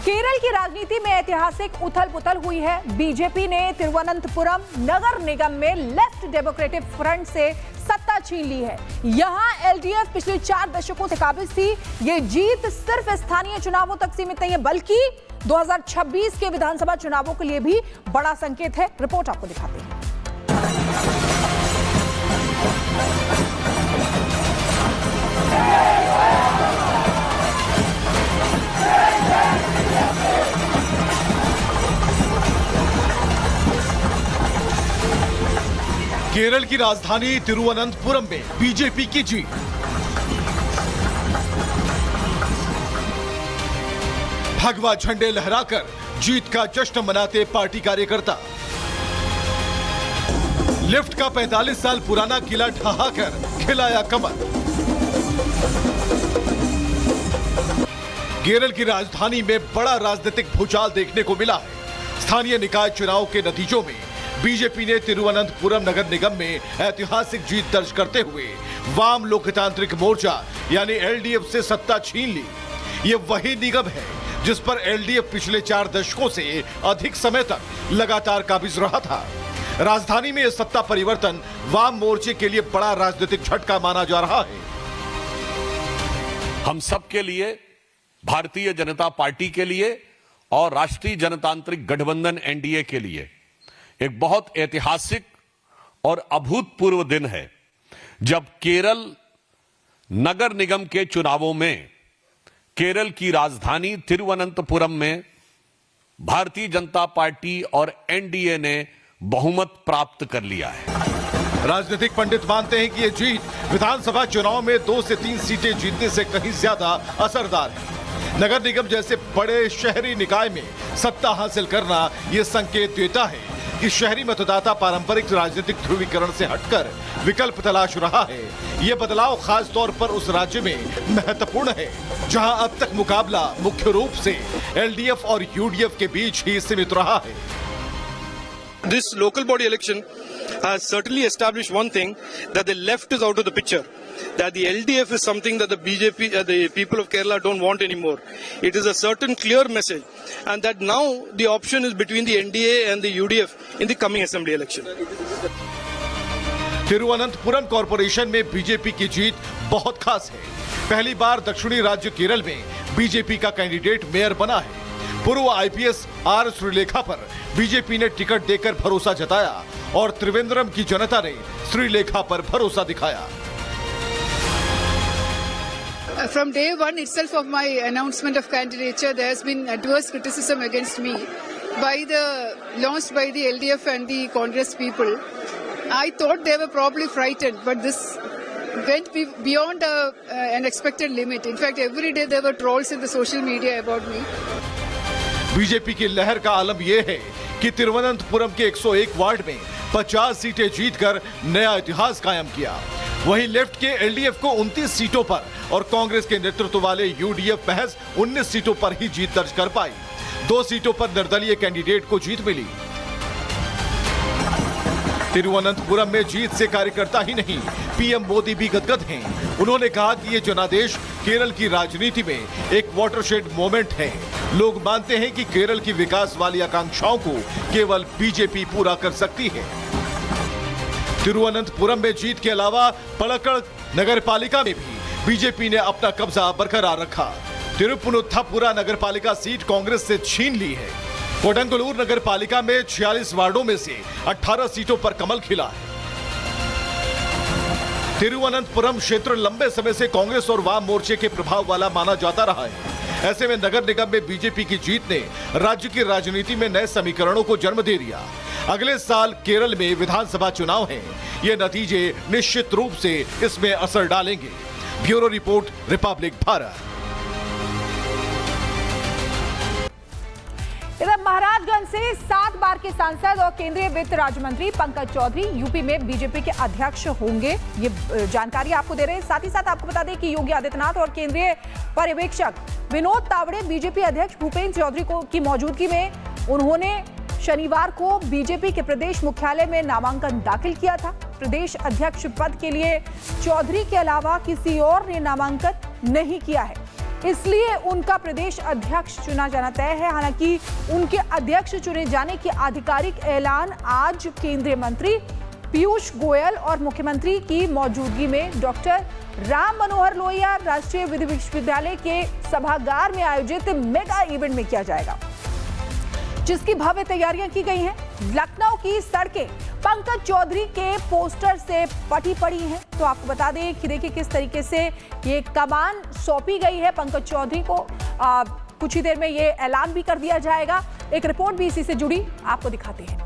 केरल की राजनीति में ऐतिहासिक उथल पुथल हुई है। बीजेपी ने तिरुवनंतपुरम नगर निगम में लेफ्ट डेमोक्रेटिक फ्रंट से सत्ता छीन ली है। यहां एलडीएफ पिछले 4 दशकों से काबिज थी। ये जीत सिर्फ स्थानीय चुनावों तक सीमित नहीं है, बल्कि 2026 के विधानसभा चुनावों के लिए भी बड़ा संकेत है। रिपोर्ट आपको दिखाते हैं। केरल की राजधानी तिरुवनंतपुरम में बीजेपी की जीत। भगवा झंडे लहराकर जीत का जश्न मनाते पार्टी कार्यकर्ता। लिफ्ट का 45 साल पुराना किला ढहाकर खिलाया कमल। केरल की राजधानी में बड़ा राजनीतिक भूचाल देखने को मिला है। स्थानीय निकाय चुनाव के नतीजों में बीजेपी ने तिरुवनंतपुरम नगर निगम में ऐतिहासिक जीत दर्ज करते हुए वाम लोकतांत्रिक मोर्चा यानी एलडीएफ से सत्ता छीन ली। ये वही निगम है जिस पर एलडीएफ पिछले 4 दशकों से अधिक समय तक लगातार काबिज रहा था। राजधानी में यह सत्ता परिवर्तन वाम मोर्चे के लिए बड़ा राजनीतिक झटका माना जा रहा है। हम सब के लिए, भारतीय जनता पार्टी के लिए और राष्ट्रीय जनतांत्रिक गठबंधन एनडीए के लिए एक बहुत ऐतिहासिक और अभूतपूर्व दिन है, जब केरल नगर निगम के चुनावों में केरल की राजधानी तिरुवनंतपुरम में भारतीय जनता पार्टी और एनडीए ने बहुमत प्राप्त कर लिया है। राजनीतिक पंडित मानते हैं कि यह जीत विधानसभा चुनाव में 2 से 3 सीटें जीतने से कहीं ज्यादा असरदार है। नगर निगम जैसे बड़े शहरी निकाय में सत्ता हासिल करना यह संकेत देता है कि शहरी मतदाता पारंपरिक राजनीतिक ध्रुवीकरण से हटकर विकल्प तलाश रहा है। यह बदलाव खास तौर पर उस राज्य में महत्वपूर्ण है जहां अब तक मुकाबला मुख्य रूप से एलडीएफ और यूडीएफ के बीच ही सीमित रहा है। This local body election has certainly established one thing, that the left is out of the picture. That the LDF is something that the BJP, the people of Kerala don't want anymore. It is a certain clear message, and that now the option is between the NDA and the UDF in the coming assembly election. Thiruvananthapuram corporation में BJP की जीत बहुत खास है। पहली बार दक्षिणी राज्य केरल में BJP का कैंडिडेट मेयर बना है। पूर्व आईपीएस आर श्रीलेखा पर बीजेपी ने टिकट देकर भरोसा जताया और त्रिवेंद्रम की जनता ने श्रीलेखा पर भरोसा दिखाया। From day one itself of my announcement of candidature, there has been adverse criticism against me launched by the LDF and the Congress people. I thought they were probably frightened, but this went beyond an expected limit. In fact, every day there were trolls in the social media about me. BJP की लहर का आलम यह है कि तिरुवनंतपुरम के 101 ward में 50 सीटें जीतकर नया इतिहास कायम किया। वहीं लेफ्ट के एलडीएफ को 29 सीटों पर और कांग्रेस के नेतृत्व वाले यूडीएफ महज 19 सीटों पर ही जीत दर्ज कर पाई। 2 सीटों पर निर्दलीय कैंडिडेट को जीत मिली। तिरुवनंतपुरम में जीत से कार्यकर्ता ही नहीं, पीएम मोदी भी गदगद हैं। उन्होंने कहा कि ये जनादेश केरल की राजनीति में एक वाटरशेड मोमेंट है। लोग मानते हैं कि केरल की विकास वाली आकांक्षाओं को केवल बीजेपी पूरा कर सकती है। तिरुवनंतपुरम में जीत के अलावा पलक्कड़ नगरपालिका में भी बीजेपी ने अपना कब्जा बरकरार रखा। तिरुपुनुथापुरा नगरपालिका सीट कांग्रेस से छीन ली है। कोडंगलूर नगरपालिका में 46 वार्डों में से 18 सीटों पर कमल खिला है। तिरुवनंतपुरम क्षेत्र लंबे समय से कांग्रेस और वाम मोर्चे के प्रभाव वाला माना जाता रहा है। ऐसे में नगर निगम में बीजेपी की जीत ने राज्य की राजनीति में नए समीकरणों को जन्म दे दिया। अगले साल केरल में विधानसभा चुनाव हैं। ये नतीजे निश्चित रूप से इसमें असर डालेंगे। Bureau report, Republic Bharat. इधर महाराजगंज से 7 बार के सांसद और केंद्रीय वित्त राज्य मंत्री पंकज चौधरी यूपी में बीजेपी के अध्यक्ष होंगे, ये जानकारी आपको दे रहे हैं। साथ ही साथ आपको बता दें कि योगी आदित्यनाथ और केंद्रीय पर्यवेक्षक विनोद तावड़े बीजेपी अध्यक्ष भूपेंद्र चौधरी की मौजूदगी में उन्होंने शनिवार को बीजेपी के प्रदेश मुख्यालय में नामांकन दाखिल किया था। प्रदेश अध्यक्ष पद के लिए चौधरी के अलावा किसी और ने नामांकन नहीं किया है। इसलिए उनका प्रदेश अध्यक्ष चुना जाना तय है। हालांकि उनके अध्यक्ष चुने जाने की आधिकारिक ऐलान आज केंद्रीय मंत्री पीयूष गोयल और मुख्यमंत्री की मौजूदगी में डॉक्टर राम मनोहर लोहिया राष्ट्रीय विधि विश्वविद्यालय के सभागार में आयोजित मेगा इवेंट में किया जाएगा, जिसकी भव्य तैयारियां की गई हैं। लखनऊ की सड़कें पंकज चौधरी के पोस्टर से पटी पड़ी हैं। तो आपको बता दें कि देखिए किस तरीके से ये कमान सौंपी गई है पंकज चौधरी को। कुछ ही देर में ये ऐलान भी कर दिया जाएगा। एक रिपोर्ट भी इसी से जुड़ी आपको दिखाते हैं।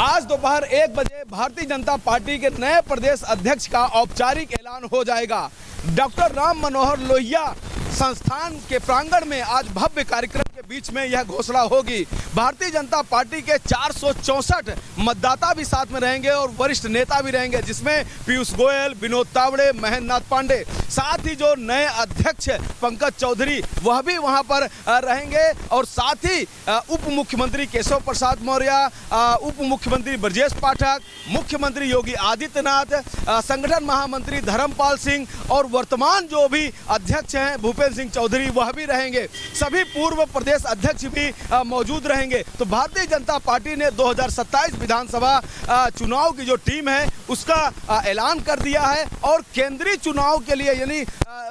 आज दोपहर 1 बजे भारतीय जनता पार्टी के नए प्रदेश अध्यक्ष का औपचारिक ऐलान हो जाएगा। डॉक्टर राम मनोहर लोहिया संस्थान के प्रांगण में आज भव्य कार्यक्रम के बीच में यह घोषणा होगी। भारतीय जनता पार्टी के 464 मतदाता भी साथ में रहेंगे और वरिष्ठ नेता भी रहेंगे, जिसमें पीयूष गोयल, विनोद तावड़े, महेंद्र नाथ पांडे, साथ ही जो नए अध्यक्ष पंकज चौधरी वह भी वहां पर रहेंगे और साथ ही उप मुख्यमंत्री केशव प्रसाद मौर्य, उप मुख्यमंत्री ब्रजेश पाठक, मुख्यमंत्री योगी आदित्यनाथ, संगठन महामंत्री धर्मपाल सिंह और वर्तमान जो भी अध्यक्ष हैं भूपेंद्र सिंह चौधरी वह भी रहेंगे। सभी पूर्व प्रदेश अध्यक्ष भी मौजूद रहेंगे। तो भारतीय जनता पार्टी ने 2027 विधानसभा चुनाव की जो टीम है उसका ऐलान कर दिया है और केंद्रीय चुनाव के लिए यानी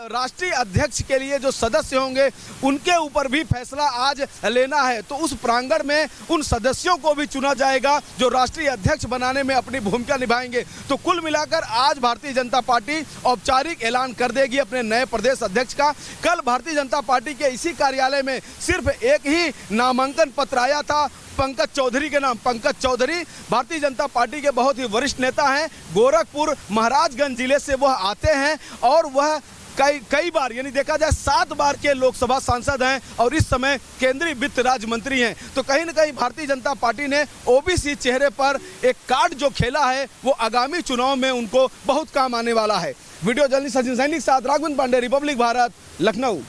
राष्ट्रीय अध्यक्ष के लिए जो सदस्य होंगे उनके ऊपर भी फैसला आज लेना है। तो उस प्रांगण में उन सदस्यों को भी चुना जाएगा जो राष्ट्रीय अध्यक्ष बनाने में अपनी भूमिका निभाएंगे। तो कुल मिलाकर आज भारतीय जनता पार्टी औपचारिक ऐलान कर देगी अपने नए प्रदेश अध्यक्ष का। कल भारतीय जनता पार्टी के इसी कार्यालय में सिर्फ एक ही नामांकन पत्र आया था पंकज चौधरी के नाम। पंकज चौधरी भारतीय जनता पार्टी के बहुत ही वरिष्ठ नेता हैं। गोरखपुर महाराजगंज जिले से वह आते हैं और वह कई बार यानी देखा जाए 7 बार के लोकसभा सांसद हैं और इस समय केंद्रीय वित्त राज्य मंत्री हैं। तो कहीं न कहीं भारतीय जनता पार्टी ने ओबीसी चेहरे पर एक कार्ड जो खेला है वो आगामी चुनाव में उनको बहुत काम आने वाला है। वीडियो जर्नलिस्ट सचिन सैनिक साथ राघवेंद्र पांडे, रिपब्लिक भारत, लखनऊ।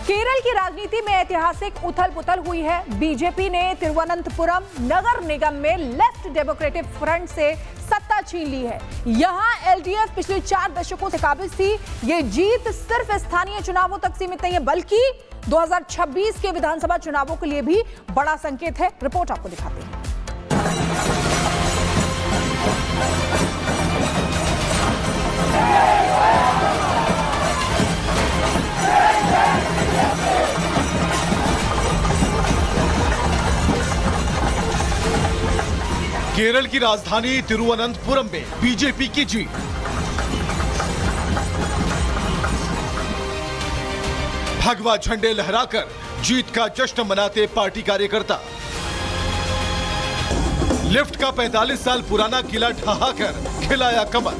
केरल की राजनीति में ऐतिहासिक उथल पुथल हुई है। बीजेपी ने तिरुवनंतपुरम नगर निगम में लेफ्ट डेमोक्रेटिक फ्रंट से सत्ता छीन ली है। यहां एलडीएफ पिछले 4 दशकों से काबिज थी। ये जीत सिर्फ स्थानीय चुनावों तक सीमित नहीं है, बल्कि 2026 के विधानसभा चुनावों के लिए भी बड़ा संकेत है। रिपोर्ट आपको दिखाते हैं। केरल की राजधानी तिरुवनंतपुरम में बीजेपी की जीत। भगवा झंडे लहराकर जीत का जश्न मनाते पार्टी कार्यकर्ता। लिफ्ट का 45 साल पुराना किला ढहाकर खिलाया कमल।